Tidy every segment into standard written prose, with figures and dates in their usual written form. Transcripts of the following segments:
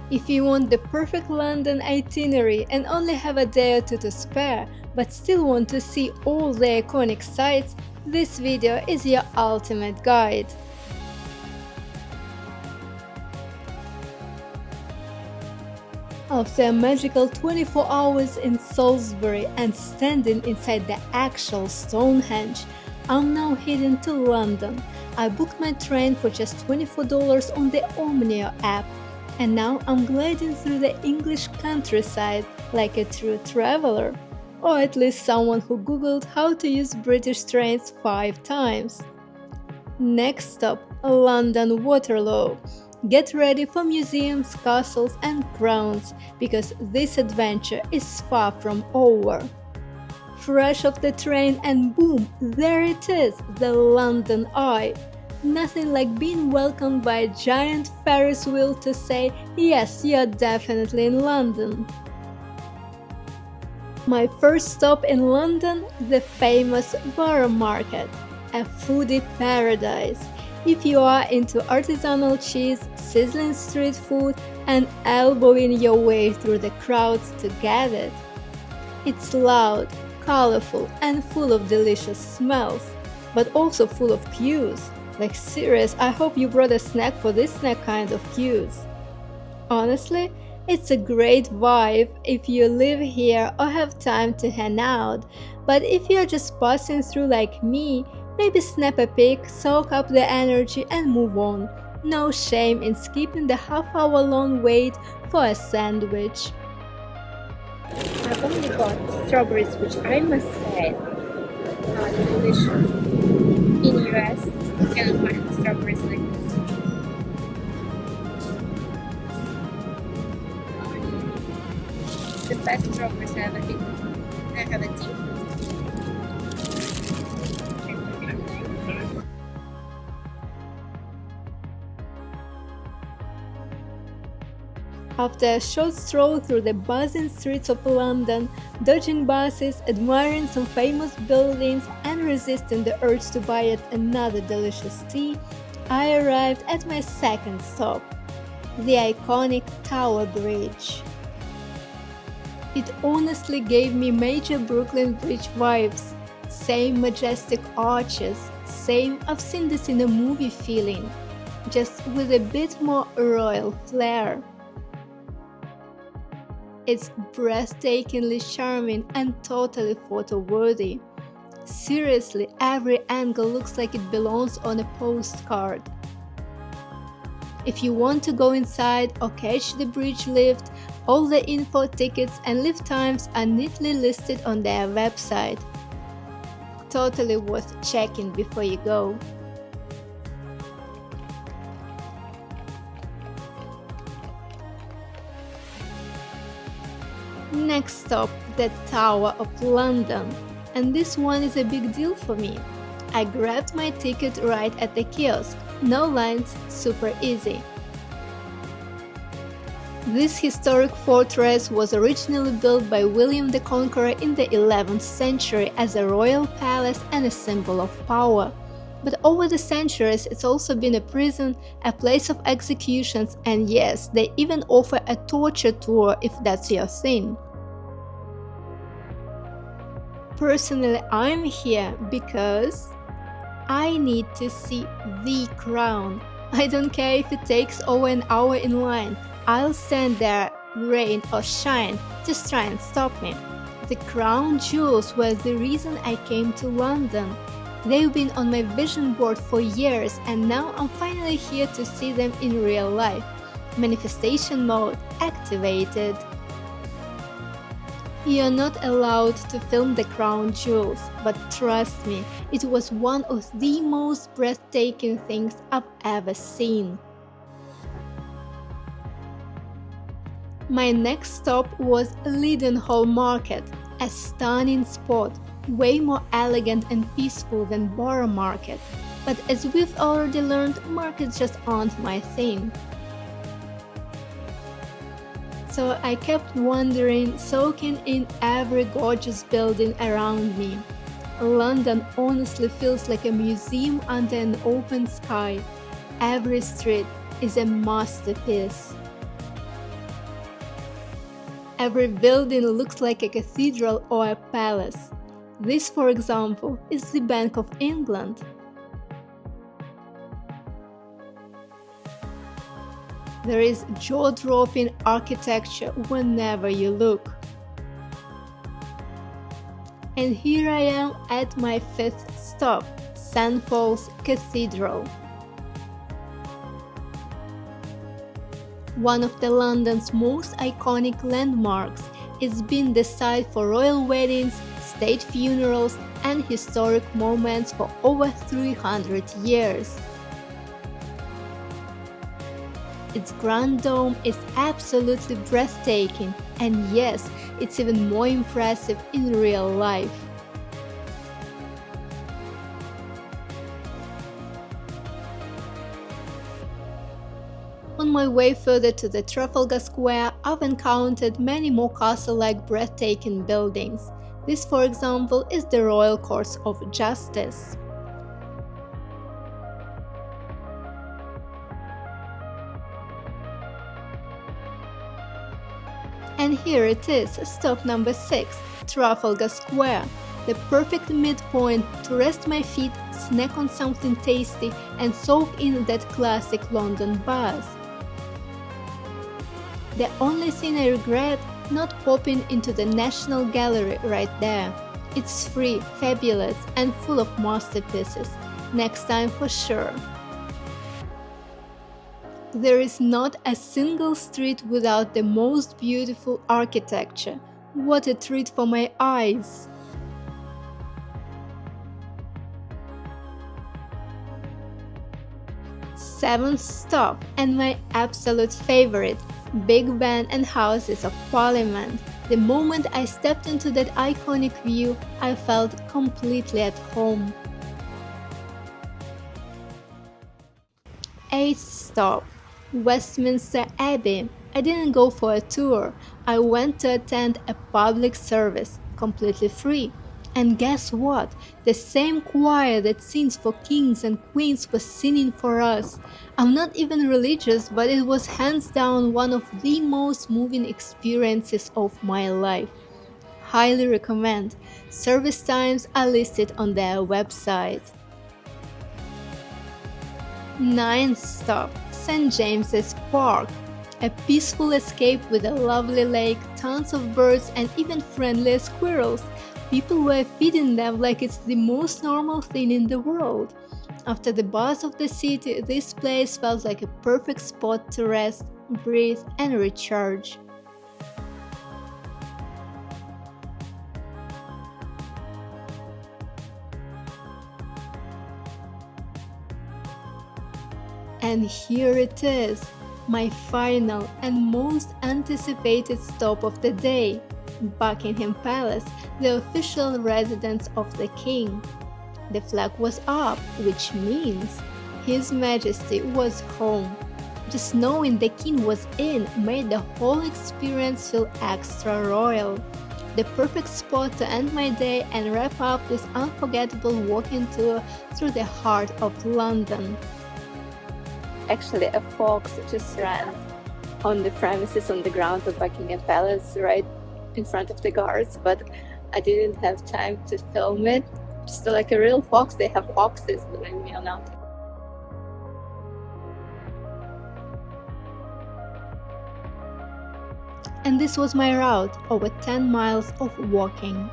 If you want the perfect London itinerary and only have a day or two to spare, but still want to see all the iconic sites, this video is your ultimate guide. After a magical 24 hours in Salisbury and standing inside the actual Stonehenge, I'm now heading to London. I booked my train for just $24 on the Omnia app, and now I'm gliding through the English countryside like a true traveler. Or at least someone who googled how to use British trains 5 times. Next stop, London Waterloo. Get ready for museums, castles and crowns, because this adventure is far from over. Fresh off the train and boom, there it is, the London Eye. Nothing like being welcomed by a giant Ferris wheel to say, yes, you're definitely in London. My first stop in London, the famous Borough Market, a foodie paradise. If you are into artisanal cheese, sizzling street food, and elbowing your way through the crowds to get it. It's loud, colorful, and full of delicious smells, but also full of queues. Like serious, I hope you brought a snack for this snack kind of queues. Honestly, it's a great vibe if you live here or have time to hang out, but if you're just passing through like me, maybe snap a pic, soak up the energy and move on. No shame in skipping the half-hour-long wait for a sandwich. I only got strawberries, which I must say are delicious. In US, you cannot find strawberries like this. The best strawberries I ever eaten. I have a tea. After a short stroll through the buzzing streets of London, dodging buses, admiring some famous buildings, and resisting the urge to buy yet another delicious tea, I arrived at my second stop, the iconic Tower Bridge. It honestly gave me major Brooklyn Bridge vibes. Same majestic arches, same I've seen this in a movie feeling, just with a bit more royal flair. It's breathtakingly charming and totally photo-worthy. Seriously, every angle looks like it belongs on a postcard. If you want to go inside or catch the bridge lift, all the info, tickets and lift times are neatly listed on their website. Totally worth checking before you go. Next stop, the Tower of London, and this one is a big deal for me. I grabbed my ticket right at the kiosk, no lines, super easy. This historic fortress was originally built by William the Conqueror in the 11th century as a royal palace and a symbol of power. But over the centuries, it's also been a prison, a place of executions, and yes, they even offer a torture tour if that's your thing. Personally, I'm here because I need to see the crown. I don't care if it takes over an hour in line. I'll stand there, rain or shine, just try and stop me. The crown jewels were the reason I came to London. They've been on my vision board for years, and now I'm finally here to see them in real life. Manifestation mode activated. You're not allowed to film the crown jewels, but trust me, it was one of the most breathtaking things I've ever seen. My next stop was Leadenhall Market, a stunning spot, way more elegant and peaceful than Borough Market. But as we've already learned, markets just aren't my thing. So I kept wandering, soaking in every gorgeous building around me. London honestly feels like a museum under an open sky. Every street is a masterpiece. Every building looks like a cathedral or a palace. This, for example, is the Bank of England. There is jaw-dropping architecture whenever you look. And here I am at my fifth stop, St. Paul's Cathedral. One of the London's most iconic landmarks, it's been the site for royal weddings, state funerals, and historic moments for over 300 years. Its grand dome is absolutely breathtaking, and yes, it's even more impressive in real life. On my way further to the Trafalgar Square, I've encountered many more castle-like breathtaking buildings. This, for example, is the Royal Courts of Justice. And here it is, stop number 6, Trafalgar Square, the perfect midpoint to rest my feet, snack on something tasty, and soak in that classic London buzz. The only thing I regret, not popping into the National Gallery right there. It's free, fabulous, and full of masterpieces. Next time for sure. There is not a single street without the most beautiful architecture. What a treat for my eyes! Seventh stop, and my absolute favorite, Big Ben and Houses of Parliament. The moment I stepped into that iconic view, I felt completely at home. Eighth stop, Westminster Abbey. I didn't go for a tour, I went to attend a public service, completely free. And guess what? The same choir that sings for kings and queens was singing for us. I'm not even religious, but it was hands down one of the most moving experiences of my life. Highly recommend. Service times are listed on their website. Ninth stop, St. James's Park. A peaceful escape with a lovely lake, tons of birds, and even friendly squirrels. People were feeding them like it's the most normal thing in the world. After the buzz of the city, this place felt like a perfect spot to rest, breathe, and recharge. And here it is, my final and most anticipated stop of the day, Buckingham Palace, the official residence of the King. The flag was up, which means His Majesty was home. Just knowing the King was in made the whole experience feel extra royal. The perfect spot to end my day and wrap up this unforgettable walking tour through the heart of London. Actually, a fox just ran on the premises on the ground of Buckingham Palace right in front of the guards, but I didn't have time to film it. Just like a real fox, they have foxes, believe me or not. And this was my route, over 10 miles of walking.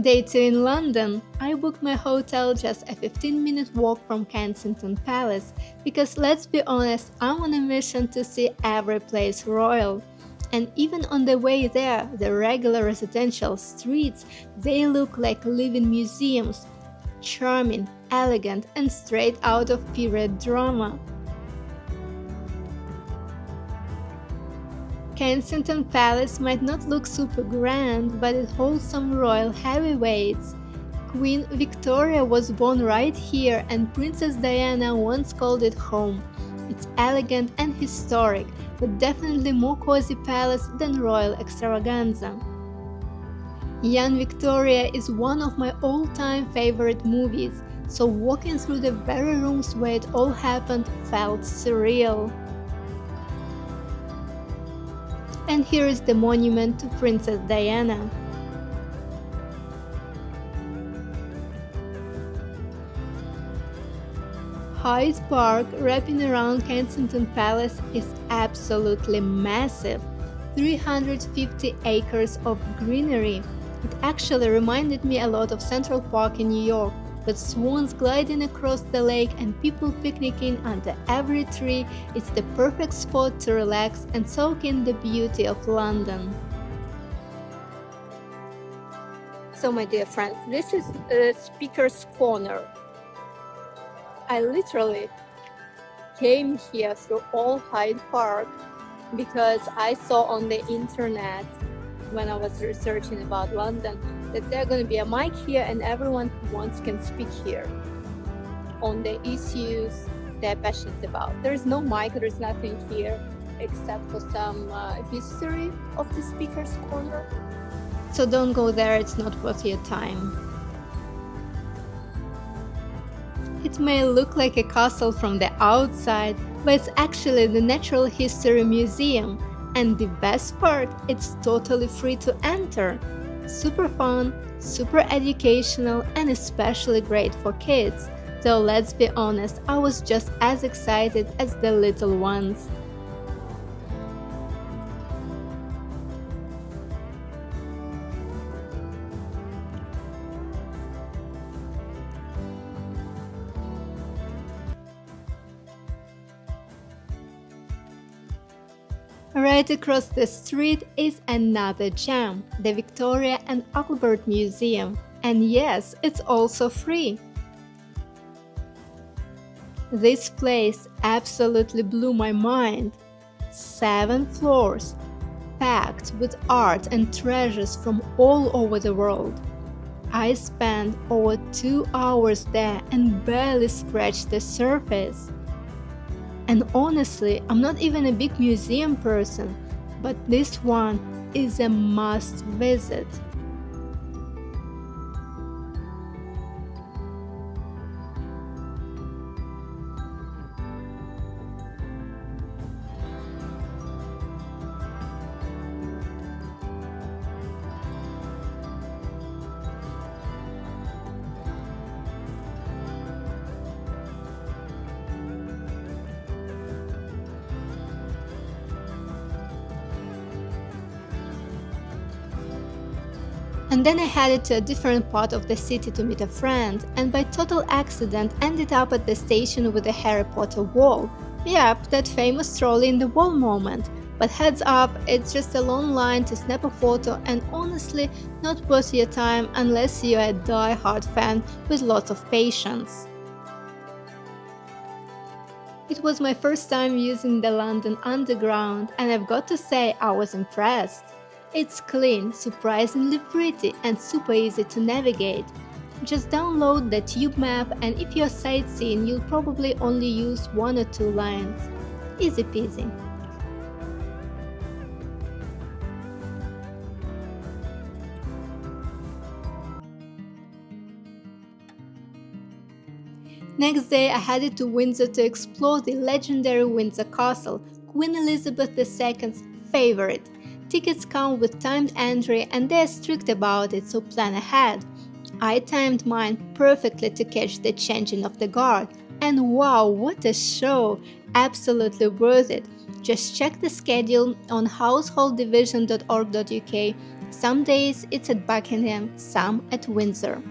Day 2 in London. I booked my hotel just a 15-minute walk from Kensington Palace because let's be honest, I'm on a mission to see every place royal. And even on the way there, the regular residential streets, they look like living museums. Charming, elegant, and straight out of period drama. Kensington Palace might not look super grand, but it holds some royal heavyweights. Queen Victoria was born right here, and Princess Diana once called it home. It's elegant and historic, but definitely more cozy palace than royal extravaganza. Young Victoria is one of my all-time favorite movies, so walking through the very rooms where it all happened felt surreal. And here is the monument to Princess Diana. Hyde Park, wrapping around Kensington Palace, is absolutely massive. 350 acres of greenery. It actually reminded me a lot of Central Park in New York, with swans gliding across the lake and people picnicking under every tree. It's the perfect spot to relax and soak in the beauty of London. So, my dear friends, this is Speaker's Corner. I literally came here through Old Hyde Park because I saw on the internet when I was researching about London that there's going to be a mic here and everyone who wants can speak here on the issues they're passionate about. There's no mic, there's nothing here except for some history of the Speaker's Corner. So don't go there, it's not worth your time. It may look like a castle from the outside, but it's actually the Natural History Museum. And the best part, it's totally free to enter. Super fun, super educational, and especially great for kids. Though let's be honest, I was just as excited as the little ones. Right across the street is another gem, the Victoria and Albert Museum. And yes, it's also free. This place absolutely blew my mind. 7 floors, packed with art and treasures from all over the world. I spent over 2 hours there and barely scratched the surface. And honestly, I'm not even a big museum person, but this one is a must visit. And then I headed to a different part of the city to meet a friend, and by total accident ended up at the station with the Harry Potter wall. Yep, that famous trolley in the wall moment. But heads up, it's just a long line to snap a photo and honestly not worth your time unless you're a die-hard fan with lots of patience. It was my first time using the London Underground, and I've got to say I was impressed. It's clean, surprisingly pretty, and super easy to navigate. Just download the tube map, and if you're sightseeing, you'll probably only use 1 or 2 lines. Easy peasy. Next day, I headed to Windsor to explore the legendary Windsor Castle, Queen Elizabeth II's favorite. Tickets come with timed entry and they're strict about it, so plan ahead. I timed mine perfectly to catch the changing of the guard. And wow, what a show! Absolutely worth it. Just check the schedule on householddivision.org.uk. Some days it's at Buckingham, some at Windsor.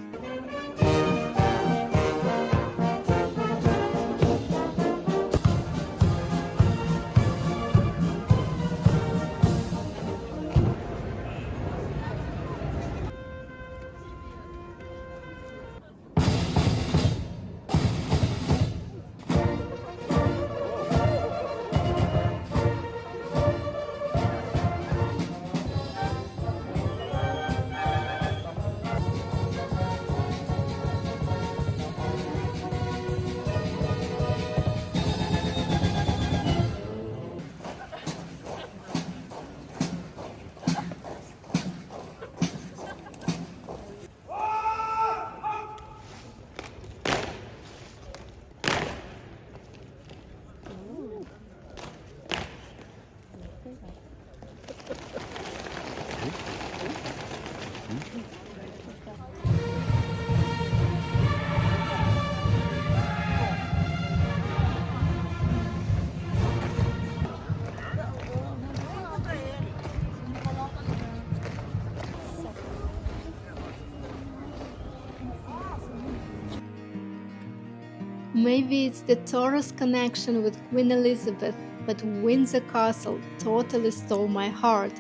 Maybe it's the Taurus connection with Queen Elizabeth, but Windsor Castle totally stole my heart.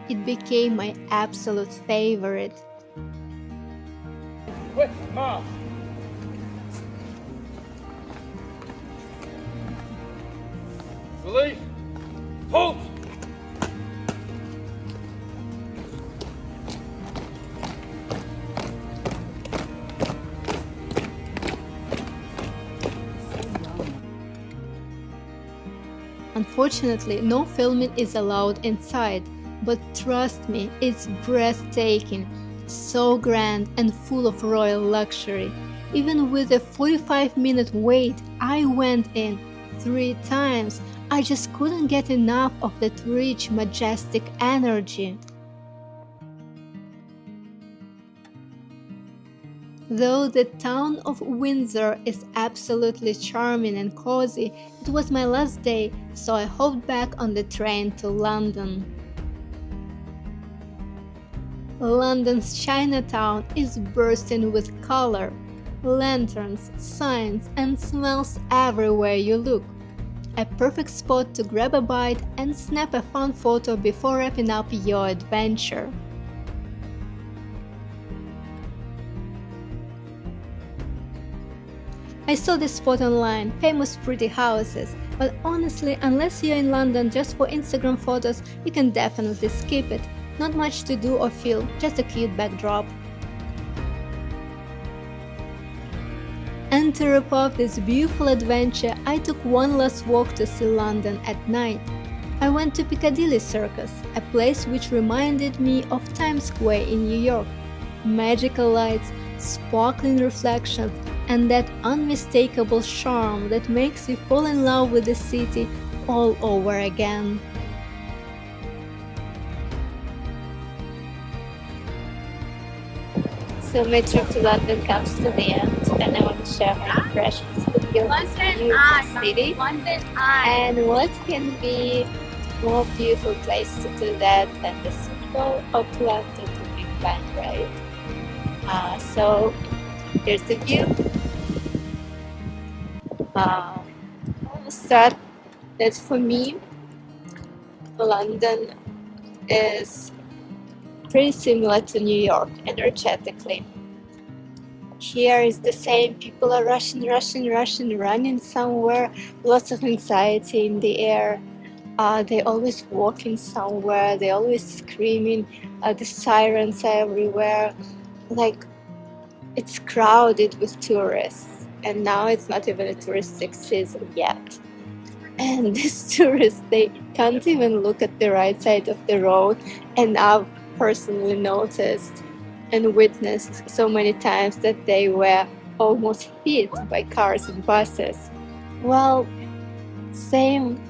It became my absolute favorite. Quick, Mom! Relief! Halt! Unfortunately, no filming is allowed inside, but trust me, it's breathtaking, so grand and full of royal luxury. Even with a 45-minute wait, I went in 3 times. I just couldn't get enough of that rich, majestic energy. Though the town of Windsor is absolutely charming and cozy, it was my last day, so I hopped back on the train to London. London's Chinatown is bursting with color, lanterns, signs, and smells everywhere you look. A perfect spot to grab a bite and snap a fun photo before wrapping up your adventure. I saw this spot online, famous pretty houses, but honestly, unless you're in London just for Instagram photos, you can definitely skip it. Not much to do or feel, just a cute backdrop. And to wrap up this beautiful adventure, I took one last walk to see London at night. I went to Piccadilly Circus, a place which reminded me of Times Square in New York. Magical lights, sparkling reflections, and that unmistakable charm that makes you fall in love with the city all over again. So my trip to London comes to the end, and I want to share my impressions with you of this beautiful city. And what can be more beautiful place to do that than the symbol of London to Big Ben, right? So here's the view. I'll start that for me, London is pretty similar to New York energetically. Here is the same, people are rushing, running somewhere, lots of anxiety in the air. They're always walking somewhere, they're always screaming, the sirens are everywhere. Like, it's crowded with tourists, and now it's not even a touristic season yet. And these tourists, they can't even look at the right side of the road, and I've personally noticed and witnessed so many times that they were almost hit by cars and buses. Well, same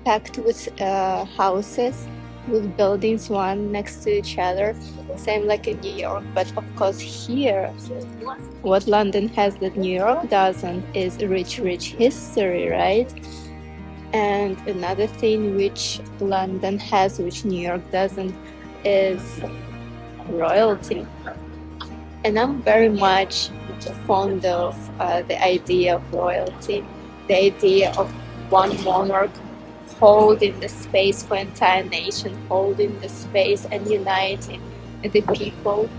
packed with houses, with buildings one next to each other, same like in New York. But of course here, what London has that New York doesn't is rich history, right? And another thing which London has, which New York doesn't, is royalty. And I'm very much fond of the idea of royalty, the idea of one monarch holding the space for entire nation, holding the space and uniting the people.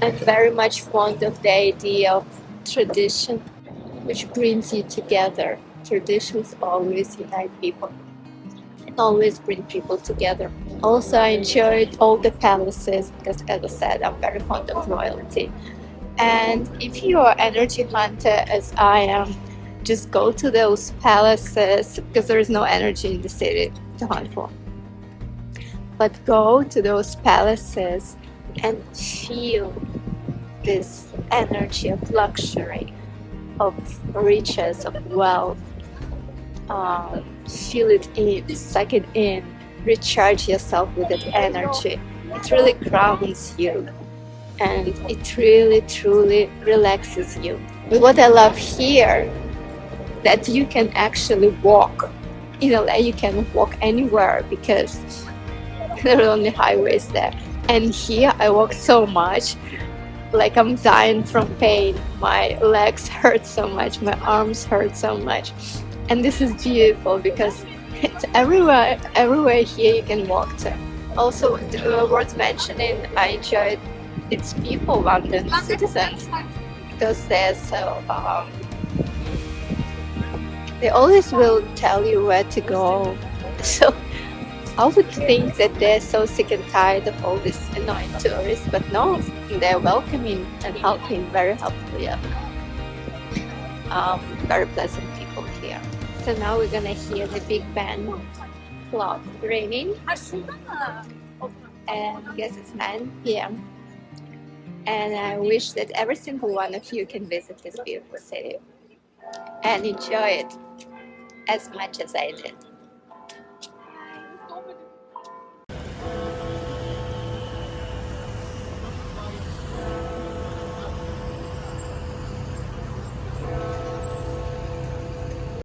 I'm very much fond of the idea of tradition, which brings you together. Traditions always unite people and always bring people together. Also, I enjoyed all the palaces because, as I said, I'm very fond of royalty. And if you are an energy hunter as I am, just go to those palaces because there is no energy in the city to hunt for. But go to those palaces and feel this energy of luxury, of riches, of wealth. Feel it in, suck it in, recharge yourself with that energy. It really grounds you and it really truly relaxes you. What I love here, that you can actually walk. In LA you can walk anywhere because there are only highways there. And here I walk so much like I'm dying from pain. My legs hurt so much, my arms hurt so much. And this is beautiful because it's everywhere here you can walk to. Also, worth mentioning, I enjoyed its people, London citizens, because they're so they always will tell you where to go. So I would think that they're so sick and tired of all these annoying tourists, but no, they're welcoming and helping, very helpful. Yeah, very pleasant people here. So now we're gonna hear the Big Ben clock ringing, and I guess it's 9 p.m. And I wish that every single one of you can visit this beautiful city and enjoy it as much as I did.